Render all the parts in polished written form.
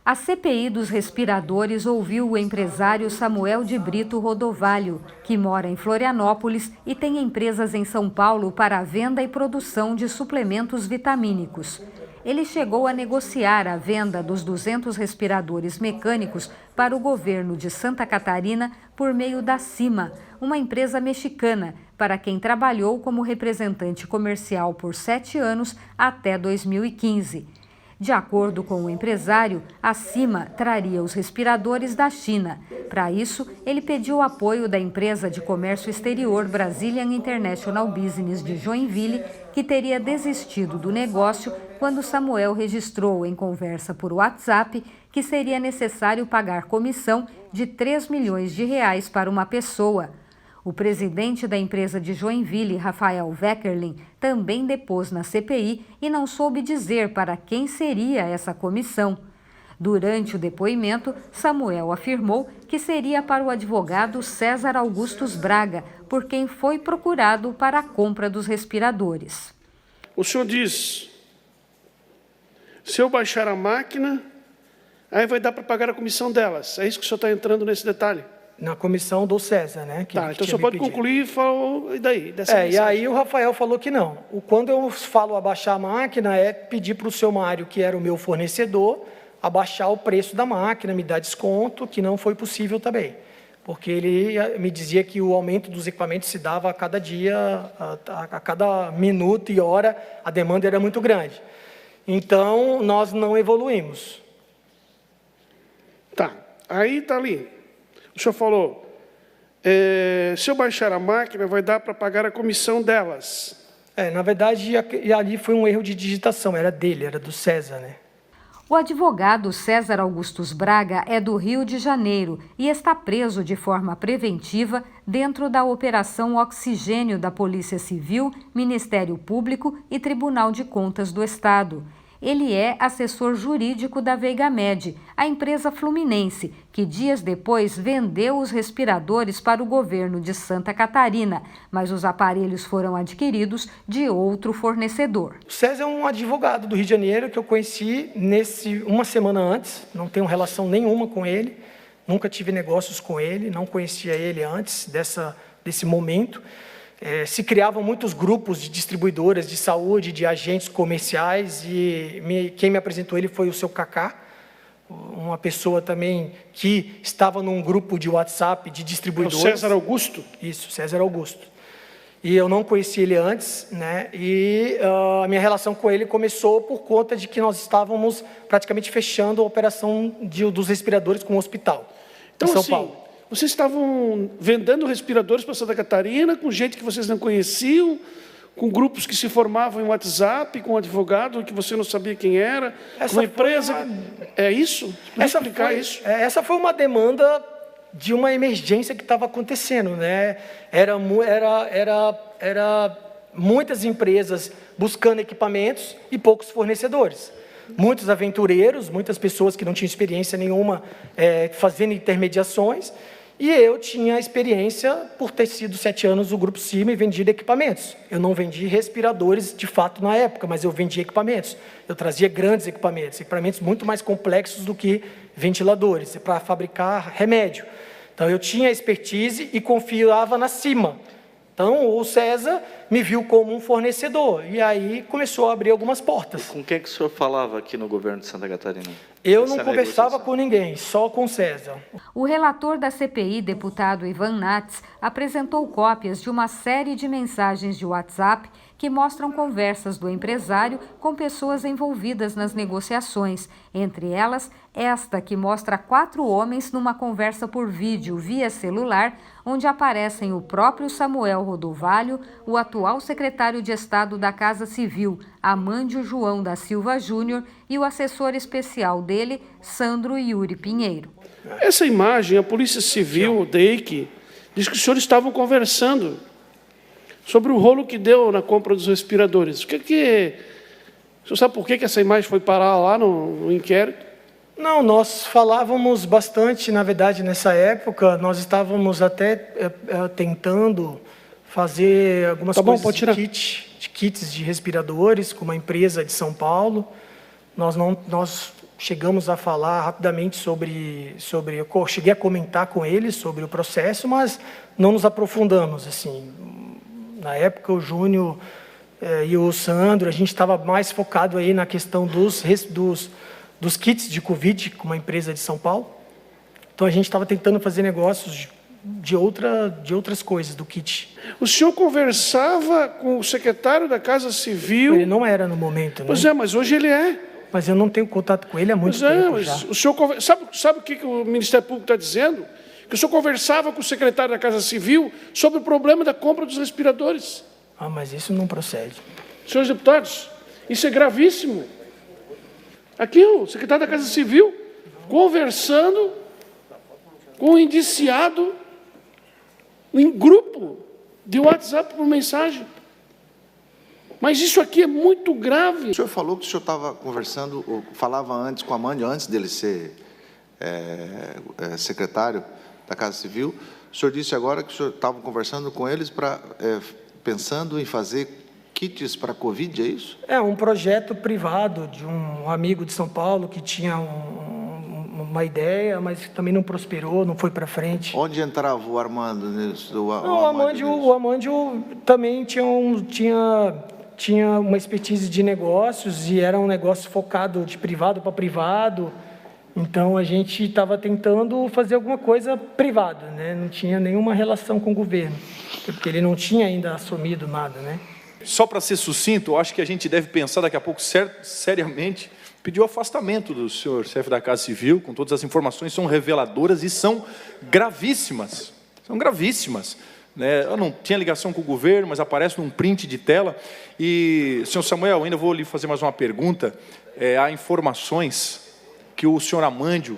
A CPI dos respiradores ouviu o empresário Samuel de Brito Rodovalho, que mora em Florianópolis e tem empresas em São Paulo para a venda e produção de suplementos vitamínicos. Ele chegou a negociar a venda dos 200 respiradores mecânicos para o governo de Santa Catarina por meio da Cima, uma empresa mexicana, para quem trabalhou como representante comercial por 7 anos até 2015. De acordo com o empresário, a Cima traria os respiradores da China. Para isso, ele pediu apoio da empresa de comércio exterior Brazilian International Business de Joinville, que teria desistido do negócio quando Samuel registrou em conversa por WhatsApp que seria necessário pagar comissão de R$3 milhões para uma pessoa. O presidente da empresa de Joinville, Rafael Weckerlin, também depôs na CPI e não soube dizer para quem seria essa comissão. Durante o depoimento, Samuel afirmou que seria para o advogado César Augustus Braga, por quem foi procurado para a compra dos respiradores. O senhor diz, se eu baixar a máquina, aí vai dar para pagar a comissão delas. É isso que o senhor está entrando nesse detalhe? Na comissão do César, né? Tá, então o senhor pode concluir e daí? E aí o Rafael falou que não. Quando eu falo abaixar a máquina, é pedir para o seu Mário, que era o meu fornecedor, abaixar o preço da máquina, me dar desconto, que não foi possível também. Porque ele me dizia que o aumento dos equipamentos se dava a cada dia, a cada minuto e hora, a demanda era muito grande. Então, nós não evoluímos. Tá, aí está ali. O senhor falou, se eu baixar a máquina, vai dar para pagar a comissão delas. Na verdade, ali foi um erro de digitação, era dele, era do César, né? O advogado César Augustus Braga é do Rio de Janeiro e está preso de forma preventiva dentro da Operação Oxigênio da Polícia Civil, Ministério Público e Tribunal de Contas do Estado. Ele é assessor jurídico da Veigamed, a empresa fluminense, que dias depois vendeu os respiradores para o governo de Santa Catarina, mas os aparelhos foram adquiridos de outro fornecedor. O César é um advogado do Rio de Janeiro que eu conheci uma semana antes, não tenho relação nenhuma com ele, nunca tive negócios com ele, não conhecia ele antes desse momento. Se criavam muitos grupos de distribuidoras de saúde, de agentes comerciais, e quem me apresentou ele foi o seu Cacá, uma pessoa também que estava num grupo de WhatsApp de distribuidores. O César Augusto? Isso, César Augusto. E eu não conheci ele antes, né? E a minha relação com ele começou por conta de que nós estávamos praticamente fechando a operação dos respiradores com o hospital em São Paulo. Vocês estavam vendendo respiradores para Santa Catarina com gente que vocês não conheciam, com grupos que se formavam em WhatsApp, com um advogado que você não sabia quem era, com uma empresa... É isso? Essa foi uma demanda de uma emergência que estava acontecendo, né? Era muitas empresas buscando equipamentos e poucos fornecedores. Muitos aventureiros, muitas pessoas que não tinham experiência nenhuma fazendo intermediações, e eu tinha experiência por ter sido 7 anos do Grupo Cima e vendido equipamentos. Eu não vendi respiradores, de fato, na época, mas eu vendia equipamentos. Eu trazia grandes equipamentos muito mais complexos do que ventiladores, para fabricar remédio. Então, eu tinha expertise e confiava na Cima. Então, o César me viu como um fornecedor, e aí começou a abrir algumas portas. Com quem que o senhor falava aqui no governo de Santa Catarina? Eu não conversava com ninguém, só com o César. O relator da CPI, deputado Ivan Nats, apresentou cópias de uma série de mensagens de WhatsApp que mostram conversas do empresário com pessoas envolvidas nas negociações, entre elas esta que mostra 4 homens numa conversa por vídeo via celular, onde aparecem o próprio Samuel Rodovalho, o atual secretário de Estado da Casa Civil, Amândio João da Silva Júnior, e o assessor especial dele, Sandro Yuri Pinheiro. Essa imagem, a Polícia Civil, o DEIC, diz que os senhores estavam conversando sobre o rolo que deu na compra dos respiradores. O senhor sabe por que essa imagem foi parar lá no inquérito? Não, nós falávamos bastante, na verdade, nessa época, nós estávamos até tentando fazer algumas coisas de kits de respiradores com uma empresa de São Paulo. Nós chegamos a falar rapidamente sobre eu cheguei a comentar com eles sobre o processo, mas não nos aprofundamos. Assim, na época, o Júnior e o Sandro, a gente estava mais focado aí na questão dos kits de Covid, com uma empresa de São Paulo. Então, a gente estava tentando fazer negócios de outras coisas, do kit. O senhor conversava com o secretário da Casa Civil? Ele não era no momento, né? Pois é, mas hoje ele é. Mas eu não tenho contato com ele há muito tempo mas já. O senhor sabe o que o Ministério Público está dizendo? Que o senhor conversava com o secretário da Casa Civil sobre o problema da compra dos respiradores. Ah, mas isso não procede. Senhores deputados, isso é gravíssimo. Aqui o secretário da Casa Civil conversando com o indiciado em grupo de WhatsApp por mensagem. Mas isso aqui é muito grave. O senhor falou que o senhor estava conversando, ou falava antes com a Amandio, antes dele ser secretário da Casa Civil. O senhor disse agora que o senhor estava conversando com eles pensando em fazer kits para a Covid, é isso? É um projeto privado de um amigo de São Paulo que tinha uma ideia, mas também não prosperou, não foi para frente. Onde entrava o Armando nisso? O Amandio também tinha uma expertise de negócios e era um negócio focado de privado para privado. Então, a gente estava tentando fazer alguma coisa privada, né? Não tinha nenhuma relação com o governo, porque ele não tinha ainda assumido nada, né? Só para ser sucinto, eu acho que a gente deve pensar daqui a pouco seriamente, pedir o afastamento do senhor chefe da Casa Civil, com todas as informações, são reveladoras e são gravíssimas. São gravíssimas. Eu não tinha ligação com o governo, mas aparece num print de tela. E, senhor Samuel, ainda vou lhe fazer mais uma pergunta. Há informações que o senhor Amandio,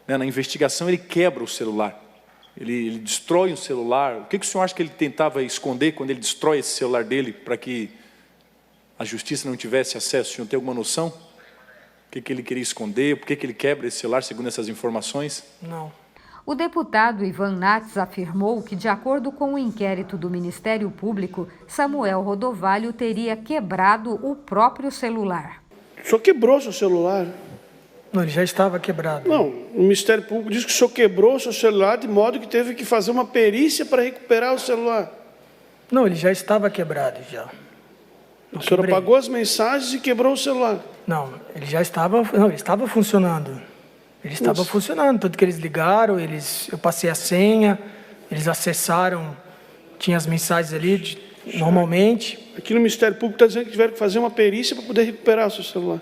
na investigação, ele quebra o celular. Ele destrói o celular. O que o senhor acha que ele tentava esconder quando ele destrói esse celular dele para que a justiça não tivesse acesso? O senhor tem alguma noção? O que ele queria esconder? Por que ele quebra esse celular, segundo essas informações? Não. O deputado Ivan Nats afirmou que, de acordo com o inquérito do Ministério Público, Samuel Rodovalho teria quebrado o próprio celular. O senhor quebrou seu celular? Não, ele já estava quebrado. Não, o Ministério Público diz que o senhor quebrou o seu celular de modo que teve que fazer uma perícia para recuperar o celular. Não, ele já estava quebrado, já. O senhor apagou as mensagens e quebrou o celular? Não, ele estava funcionando. Ele estava funcionando, tanto que eles ligaram, eu passei a senha, eles acessaram, tinha as mensagens ali, normalmente. Aqui no Ministério Público está dizendo que tiveram que fazer uma perícia para poder recuperar o seu celular.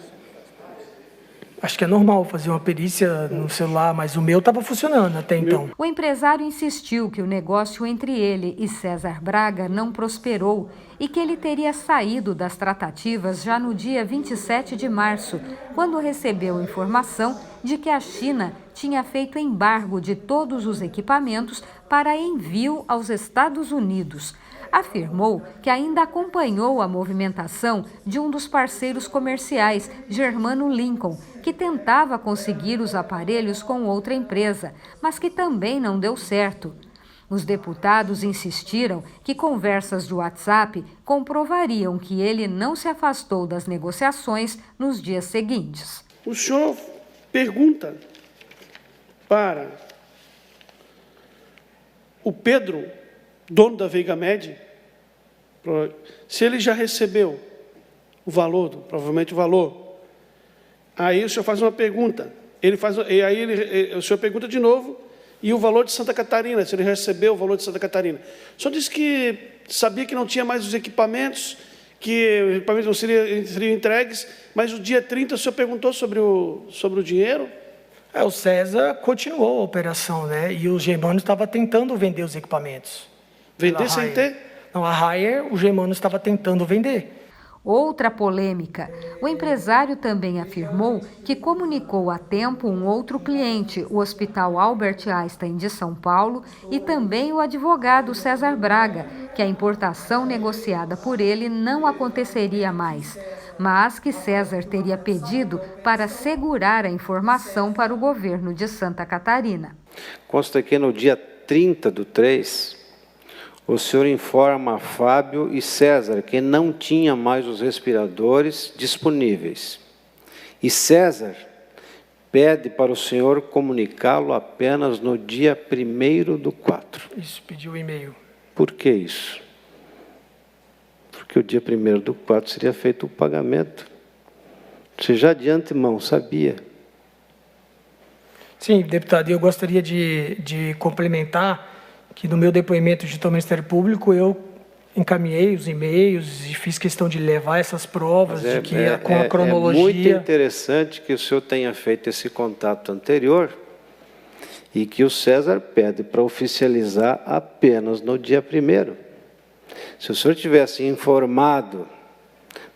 Acho que é normal fazer uma perícia no celular, mas o meu estava funcionando até então. O empresário insistiu que o negócio entre ele e César Braga não prosperou e que ele teria saído das tratativas já no dia 27 de março, quando recebeu informação de que a China tinha feito embargo de todos os equipamentos para envio aos Estados Unidos. Afirmou que ainda acompanhou a movimentação de um dos parceiros comerciais, Germano Lincoln, que tentava conseguir os aparelhos com outra empresa, mas que também não deu certo. Os deputados insistiram que conversas de WhatsApp comprovariam que ele não se afastou das negociações nos dias seguintes. O senhor pergunta para o Pedro, dono da Veiga Med, se ele já recebeu o valor, provavelmente o valor. Aí o senhor faz uma pergunta, o senhor pergunta de novo, e o valor de Santa Catarina, se ele recebeu o valor de Santa Catarina. O senhor disse que sabia que não tinha mais os equipamentos, que os equipamentos não seriam entregues, mas no dia 30 o senhor perguntou sobre o dinheiro? O César continuou a operação, né? E o Germano estava tentando vender os equipamentos. Vender sem ter? Não, a Haier, o Germano estava tentando vender. Outra polêmica. O empresário também afirmou que comunicou a tempo um outro cliente, o Hospital Albert Einstein de São Paulo, e também o advogado César Braga, que a importação negociada por ele não aconteceria mais, mas que César teria pedido para segurar a informação para o governo de Santa Catarina. Consta que no dia 30/3, o senhor informa a Fábio e César que não tinha mais os respiradores disponíveis. E César pede para o senhor comunicá-lo apenas no dia 1º/4. Isso, pediu o e-mail. Por que isso? Porque o dia 1º/4 seria feito o pagamento. Você já de antemão sabia. Sim, deputado, eu gostaria de complementar que no meu depoimento ao Ministério Público eu encaminhei os e-mails e fiz questão de levar essas provas com a cronologia. É muito interessante que o senhor tenha feito esse contato anterior e que o César pede para oficializar apenas no dia 1º. Se o senhor tivesse informado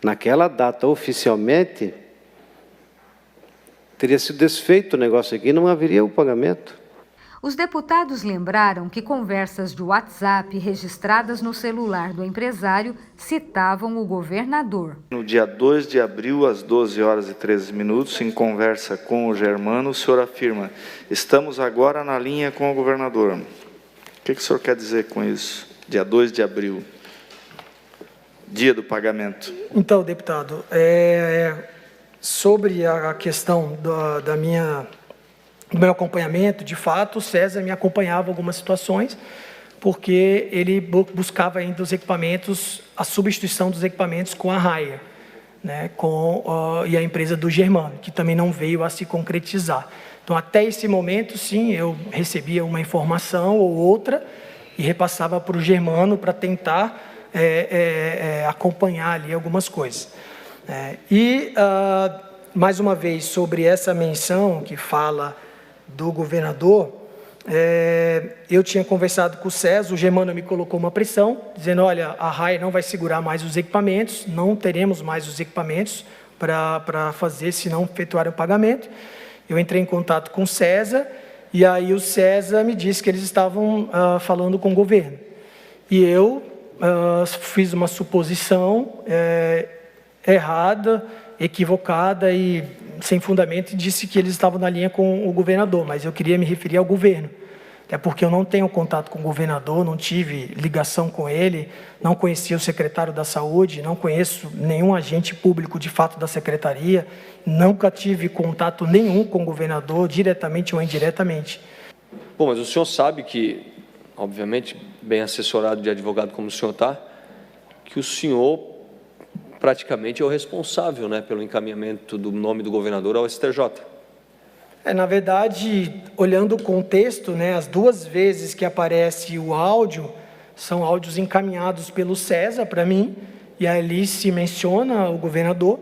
naquela data oficialmente, teria sido desfeito o negócio aqui e não haveria o pagamento. Os deputados lembraram que conversas de WhatsApp registradas no celular do empresário citavam o governador. No dia 2 de abril, às 12h13, em conversa com o Germano, o senhor afirma: estamos agora na linha com o governador. O que o senhor quer dizer com isso? Dia 2 de abril, dia do pagamento. Então, deputado, sobre a questão do meu acompanhamento, de fato, o César me acompanhava em algumas situações, porque ele buscava ainda os equipamentos, a substituição dos equipamentos com a Raia, né, e a empresa do Germano, que também não veio a se concretizar. Então, até esse momento, sim, eu recebia uma informação ou outra e repassava para o Germano para tentar acompanhar ali algumas coisas. Mais uma vez, sobre essa menção que fala do governador, eu tinha conversado com o César, o Germano me colocou uma pressão, dizendo: olha, a Raia não vai segurar mais os equipamentos, não teremos mais os equipamentos para fazer, se não efetuar o pagamento. Eu entrei em contato com o César, e aí o César me disse que eles estavam falando com o governo. E eu fiz uma suposição errada, equivocada e sem fundamento, e disse que eles estavam na linha com o governador, mas eu queria me referir ao governo, até porque eu não tenho contato com o governador, não tive ligação com ele, não conhecia o secretário da Saúde, não conheço nenhum agente público de fato da secretaria, nunca tive contato nenhum com o governador, diretamente ou indiretamente. Bom, mas o senhor sabe que, obviamente, bem assessorado de advogado como o senhor está, que o senhor praticamente é o responsável, né, pelo encaminhamento do nome do governador ao STJ. Na verdade, olhando o contexto, né, as duas vezes que aparece o áudio, são áudios encaminhados pelo César para mim, e ali se menciona o governador,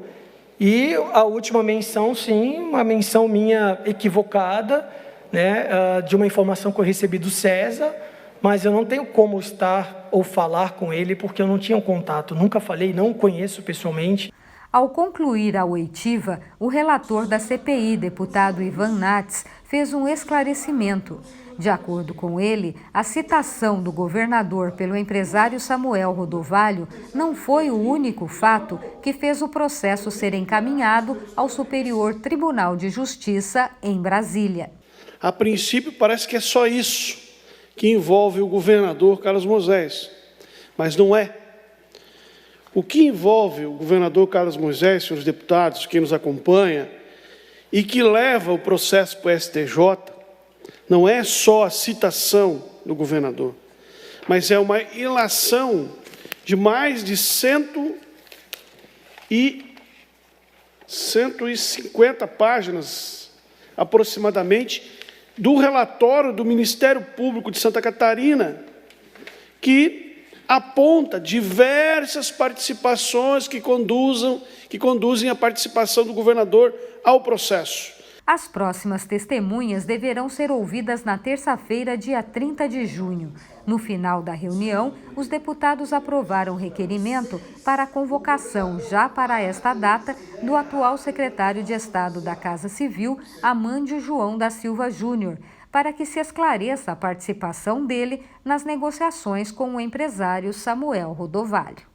e a última menção, sim, uma menção minha equivocada, né, de uma informação que eu recebi do César, mas eu não tenho como estar ou falar com ele, porque eu não tinha um contato, nunca falei, não o conheço pessoalmente. Ao concluir a oitiva, o relator da CPI, deputado Ivan Nats, fez um esclarecimento. De acordo com ele, a citação do governador pelo empresário Samuel Rodovalho não foi o único fato que fez o processo ser encaminhado ao Superior Tribunal de Justiça em Brasília. A princípio, parece que é só isso que envolve o governador Carlos Moisés, mas não é. O que envolve o governador Carlos Moisés, senhores deputados, quem nos acompanha, e que leva o processo para o STJ, não é só a citação do governador, mas é uma ilação de mais de 150 páginas, aproximadamente, do relatório do Ministério Público de Santa Catarina, que aponta diversas participações que conduzem a participação do governador ao processo. As próximas testemunhas deverão ser ouvidas na terça-feira, dia 30 de junho. No final da reunião, os deputados aprovaram requerimento para a convocação, já para esta data, do atual secretário de Estado da Casa Civil, Amândio João da Silva Júnior, para que se esclareça a participação dele nas negociações com o empresário Samuel Rodovalho.